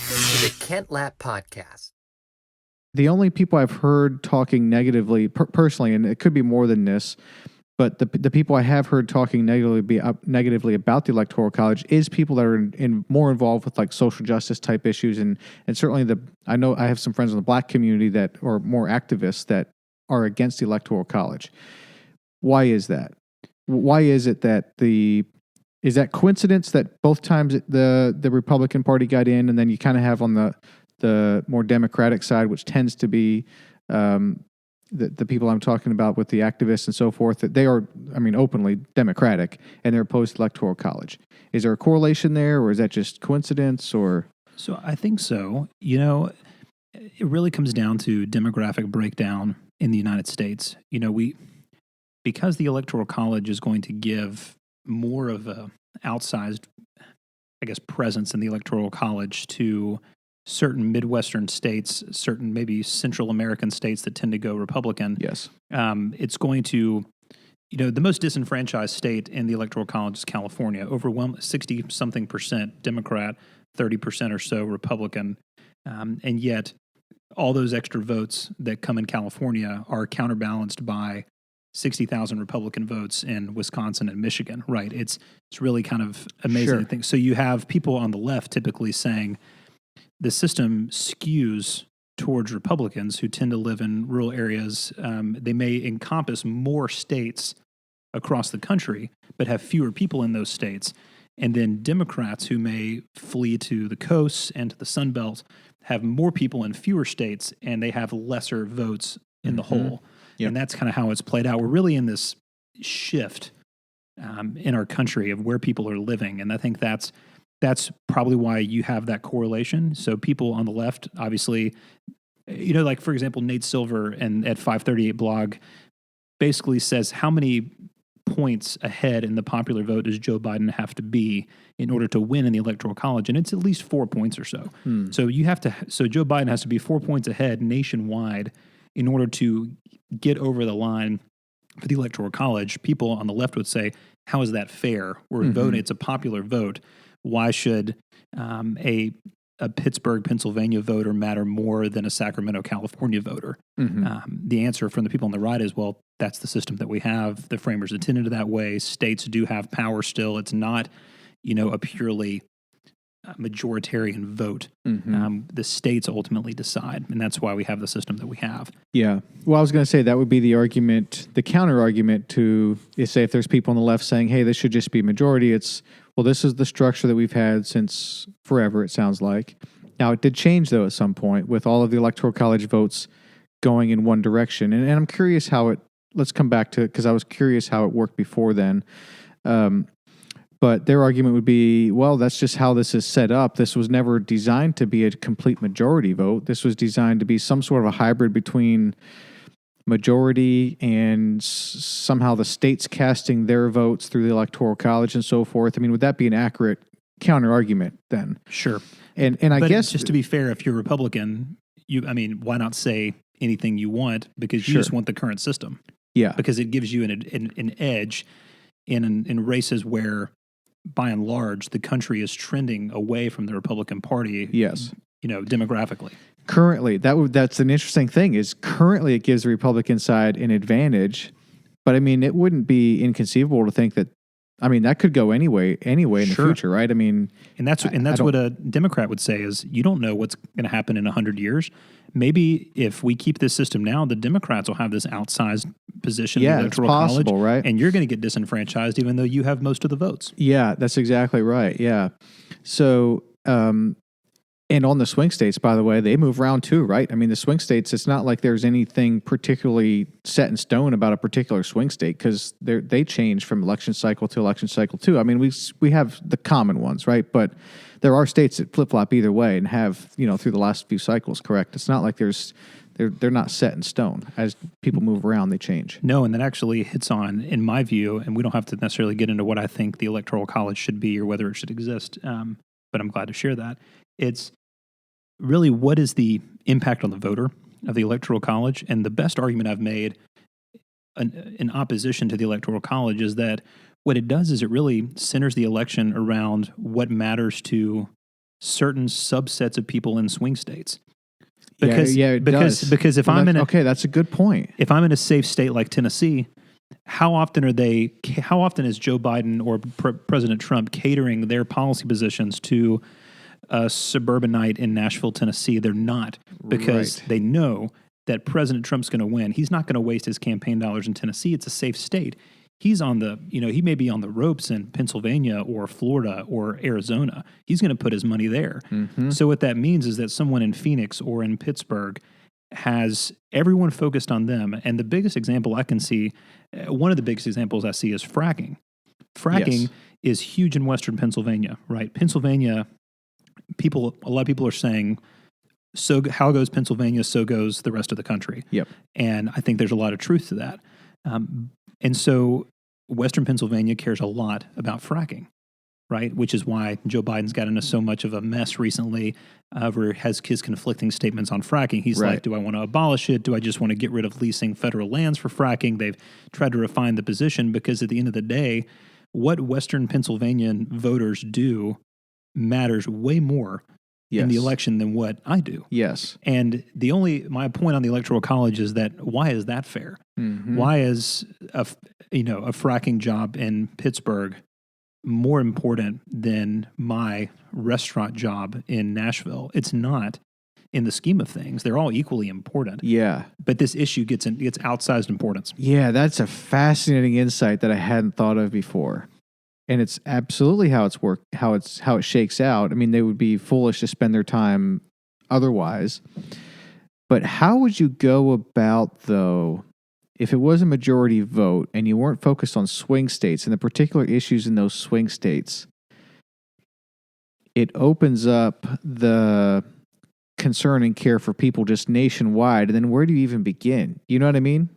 Welcome to the Kent Lapp Podcast. The only people I've heard talking negatively, personally, and it could be more than this, but the people I have heard talking negatively about the Electoral College is people that are more involved with like social justice type issues, and certainly I know I have some friends in the Black community that are more activists that are against the Electoral College. Why is that? Why is it that is that coincidence that both times the Republican Party got in, and then you kind of have on the more Democratic side, which tends to be the people I'm talking about with the activists and so forth, that they are, openly Democratic and they're opposed to Electoral College. Is there a correlation there, or is that just coincidence? Or So I think so. You know, it really comes down to demographic breakdown in the United States. You know, because the Electoral College is going to give more of a outsized, I guess, presence in the Electoral College to certain Midwestern states, certain maybe Central American states that tend to go Republican. yes, It's going to, the most disenfranchised state in the Electoral College is California, overwhelming 60-something% Democrat, 30% or so Republican, and yet all those extra votes that come in California are counterbalanced by 60,000 Republican votes in Wisconsin and Michigan, right? It's really kind of amazing Sure. to think. So you have people on the left typically saying the system skews towards Republicans who tend to live in rural areas. They may encompass more states across the country, but have fewer people in those states. And then Democrats who may flee to the coasts and to the Sun Belt have more people in fewer states, and they have lesser votes in the whole. Yep. And that's kind of how it's played out. We're really in this shift in our country of where people are living. And I think that's probably why you have that correlation. So people on the left, obviously, like for example, Nate Silver and at 538 blog basically says how many points ahead in the popular vote does Joe Biden have to be in order to win in the Electoral College, and it's at least 4 points or so. So Joe Biden has to be 4 points ahead nationwide in order to get over the line for the Electoral College. People on the left would say, how is that fair? We're voting, it's a popular vote. Why should a Pittsburgh, Pennsylvania voter matter more than a Sacramento, California voter? The answer from the people on the right is, well, that's the system that we have. The framers intended it that way. States do have power still. It's not, a purely majoritarian vote. The states ultimately decide, and that's why we have the system that we have. Yeah. Well, I was going to say that would be the argument, the counter argument to say if there's people on the left saying, hey, this should just be majority, it's, well, this is the structure that we've had since forever, it sounds like. Now, it did change, though, at some point with all of the Electoral College votes going in one direction. And I'm curious how let's come back to it, because I was curious how it worked before then. But their argument would be, well, that's just how this is set up. This was never designed to be a complete majority vote. This was designed to be some sort of a hybrid between majority and somehow the states casting their votes through the Electoral College and so forth. I mean, would that be an accurate counter argument then? Sure. And I guess just to be fair, if you're Republican, why not say anything you want, because you just want the current system. Yeah. Because it gives you an edge in races where, by and large, the country is trending away from the Republican Party. Yes. Demographically. Currently, that's an interesting thing, is currently it gives the Republican side an advantage, but it wouldn't be inconceivable to think that, that could go anyway in the future, right? And that's what a Democrat would say is, you don't know what's going to happen in 100 years. Maybe if we keep this system now, the Democrats will have this outsized position in the Electoral College, right? And you're going to get disenfranchised even though you have most of the votes. Yeah, that's exactly right. Yeah. So, and on the swing states, by the way, they move around too, right? The swing states, it's not like there's anything particularly set in stone about a particular swing state, because they change from election cycle to election cycle too. We have the common ones, right? But there are states that flip-flop either way and have, through the last few cycles, correct? It's not like they're not set in stone. As people move around, they change. No, and that actually hits on, in my view, and we don't have to necessarily get into what I think the Electoral College should be or whether it should exist, but I'm glad to share that. It's really, what is the impact on the voter of the Electoral College? And the best argument I've made in opposition to the Electoral College is that what it does is it really centers the election around what matters to certain subsets of people in swing states. It does. Because if Well, I'm in okay, that's a good point. if I'm in a safe state like Tennessee, how often is Joe Biden or President Trump catering their policy positions to a suburbanite in Nashville, Tennessee? They're not, because Right. they know that President Trump's going to win. He's not going to waste his campaign dollars in Tennessee. It's a safe state. He's on the, he may be on the ropes in Pennsylvania or Florida or Arizona. He's going to put his money there. Mm-hmm. So what that means is that someone in Phoenix or in Pittsburgh has everyone focused on them. And the biggest example I can see, one of the biggest examples I see is fracking. Fracking Yes. is huge in Western Pennsylvania, right? Pennsylvania, a lot of people are saying, so how goes Pennsylvania, so goes the rest of the country. Yep. And I think there's a lot of truth to that. And so Western Pennsylvania cares a lot about fracking, right? Which is why Joe Biden's got into so much of a mess recently, where he has his conflicting statements on fracking. He's Right. like, do I want to abolish it? Do I just want to get rid of leasing federal lands for fracking? They've tried to refine the position, because at the end of the day, what Western Pennsylvanian voters do matters way more in the Yes. election than what I do. Yes. And my point on the Electoral College is that, why is that fair? Mm-hmm. Why is a fracking job in Pittsburgh more important than my restaurant job in Nashville? It's not, in the scheme of things. They're all equally important. Yeah. But this issue gets outsized importance. Yeah, that's a fascinating insight that I hadn't thought of before. And it's absolutely how it shakes out. I mean, they would be foolish to spend their time otherwise. But how would you go about, though, if it was a majority vote and you weren't focused on swing states and the particular issues in those swing states? It opens up the concern and care for people just nationwide. And then where do you even begin? You know what I mean?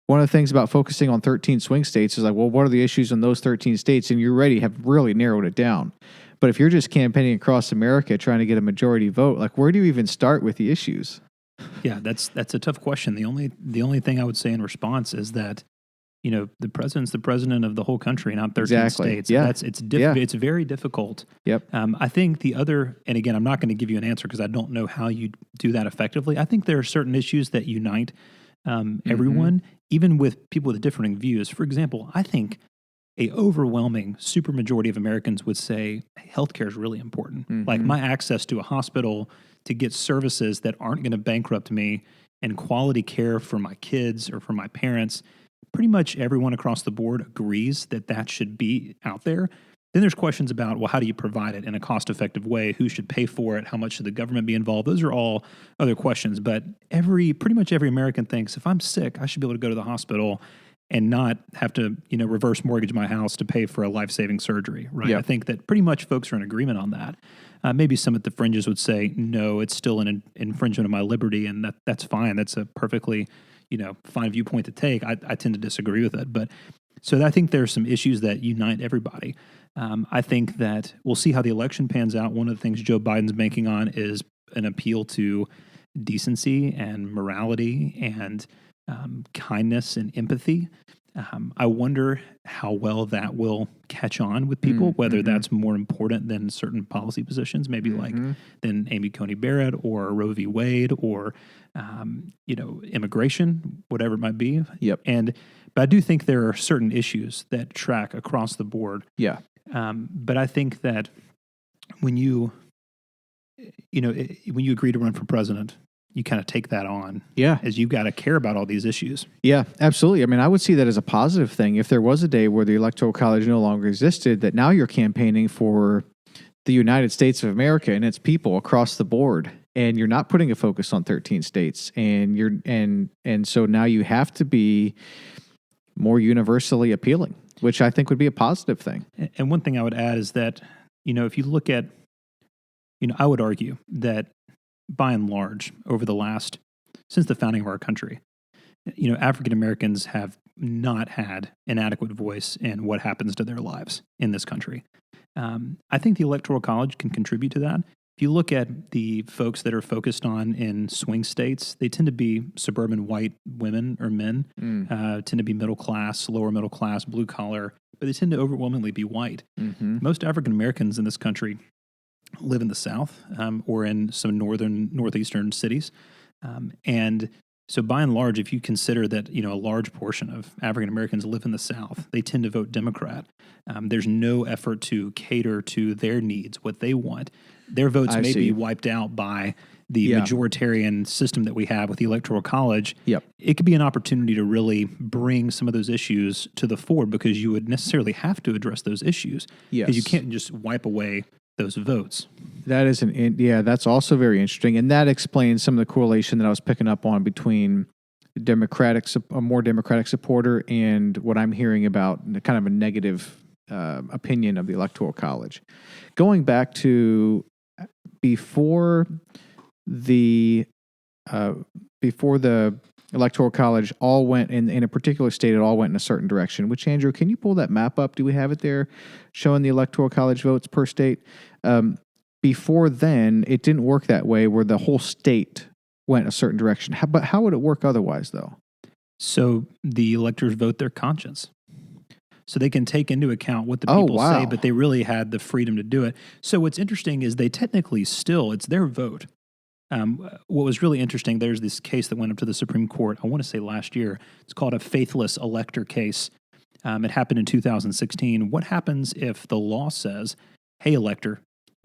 One of the things about focusing on 13 swing states is like, well, what are the issues in those 13 states? And you already have really narrowed it down. But if you're just campaigning across America trying to get a majority vote, like, where do you even start with the issues? Yeah, that's a tough question. The only thing I would say in response is that, the president's the president of the whole country, not 13 Exactly. states. Yeah. It's very difficult. Yep. I think and again, I'm not going to give you an answer because I don't know how you do that effectively. I think there are certain issues that unite everyone, even with people with differing views. For example, I think a overwhelming supermajority of Americans would say healthcare is really important. Mm-hmm. Like, my access to a hospital to get services that aren't going to bankrupt me and quality care for my kids or for my parents, pretty much everyone across the board agrees that should be out there. Then there's questions about, well, how do you provide it in a cost-effective way? Who should pay for it? How much should the government be involved? Those are all other questions. But pretty much every American thinks, if I'm sick, I should be able to go to the hospital and not have to, reverse mortgage my house to pay for a life-saving surgery, right? Yep. I think that pretty much folks are in agreement on that. Maybe some at the fringes would say, no, it's still an infringement of my liberty, and that's fine. That's a perfectly, fine viewpoint to take. I tend to disagree with it. But so I think there's some issues that unite everybody. I think that we'll see how the election pans out. One of the things Joe Biden's banking on is an appeal to decency and morality and kindness and empathy. I wonder how well that will catch on with people, whether that's more important than certain policy positions, maybe like than Amy Coney Barrett or Roe v. Wade or, immigration, whatever it might be. Yep. But I do think there are certain issues that track across the board. Yeah. But I think that when you agree to run for president, you kind of take that on. Yeah. As you've got to care about all these issues. Yeah, absolutely. I mean, I would see that as a positive thing. If there was a day where the Electoral College no longer existed, that now you're campaigning for the United States of America and its people across the board, and you're not putting a focus on 13 states, and so now you have to be more universally appealing, which I think would be a positive thing. And one thing I would add is that, if you look at, I would argue that by and large, since the founding of our country, African Americans have not had an adequate voice in what happens to their lives in this country. I think the Electoral College can contribute to that. If you look at the folks that are focused on in swing states, they tend to be suburban white women or men, tend to be middle class, lower middle class, blue collar, but they tend to overwhelmingly be white. Mm-hmm. Most African Americans in this country live in the South or in some northeastern cities. And so by and large, if you consider that, a large portion of African Americans live in the South, they tend to vote Democrat. There's no effort to cater to their needs, what they want. Their votes may be wiped out by the majoritarian system that we have with the Electoral College. Yep. It could be an opportunity to really bring some of those issues to the fore, because you would necessarily have to address those issues. Yes. Because you can't just wipe away those votes. That is that's also very interesting, and that explains some of the correlation that I was picking up on between a more Democratic supporter and what I'm hearing about kind of a negative opinion of the Electoral College. Going back to before the Electoral College all went in a particular state, it all went in a certain direction. Which, Andrew, can you pull that map up? Do we have it there showing the Electoral College votes per state? Before then, it didn't work that way where the whole state went a certain direction. But how would it work otherwise, though? So the electors vote their conscience. So they can take into account what the people say, but they really had the freedom to do it. So what's interesting is they technically it's their vote. What was really interesting, there's this case that went up to the Supreme Court, I want to say last year. It's called a faithless elector case. It happened in 2016. What happens if the law says, hey, elector,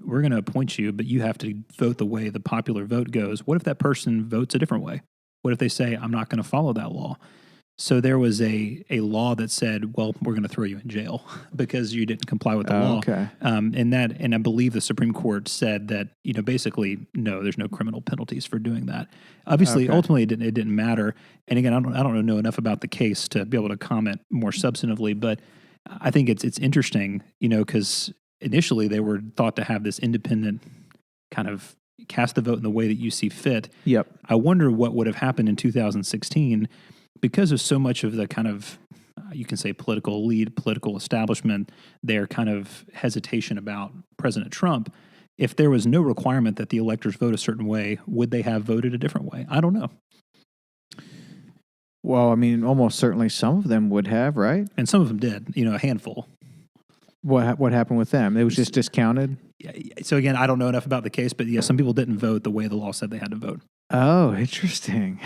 we're going to appoint you, but you have to vote the way the popular vote goes? What if that person votes a different way? What if they say, I'm not going to follow that law? So there was a law that said, well, we're going to throw you in jail because you didn't comply with the law. Okay. And I believe the Supreme Court said that, basically, no, there's no criminal penalties for doing that. Obviously, ultimately, it didn't matter. And again, I don't know enough about the case to be able to comment more substantively, but I think it's interesting, because initially they were thought to have this independent kind of cast the vote in the way that you see fit. Yep. I wonder what would have happened in 2016 because of so much of the kind of, you can say, political establishment, their kind of hesitation about President Trump. If there was no requirement that the electors vote a certain way, would they have voted a different way? I don't know. Well, I mean, almost certainly some of them would have, right? And some of them did, a handful. What happened with them? It was just discounted? So again, I don't know enough about the case, but yeah, some people didn't vote the way the law said they had to vote. Oh, interesting.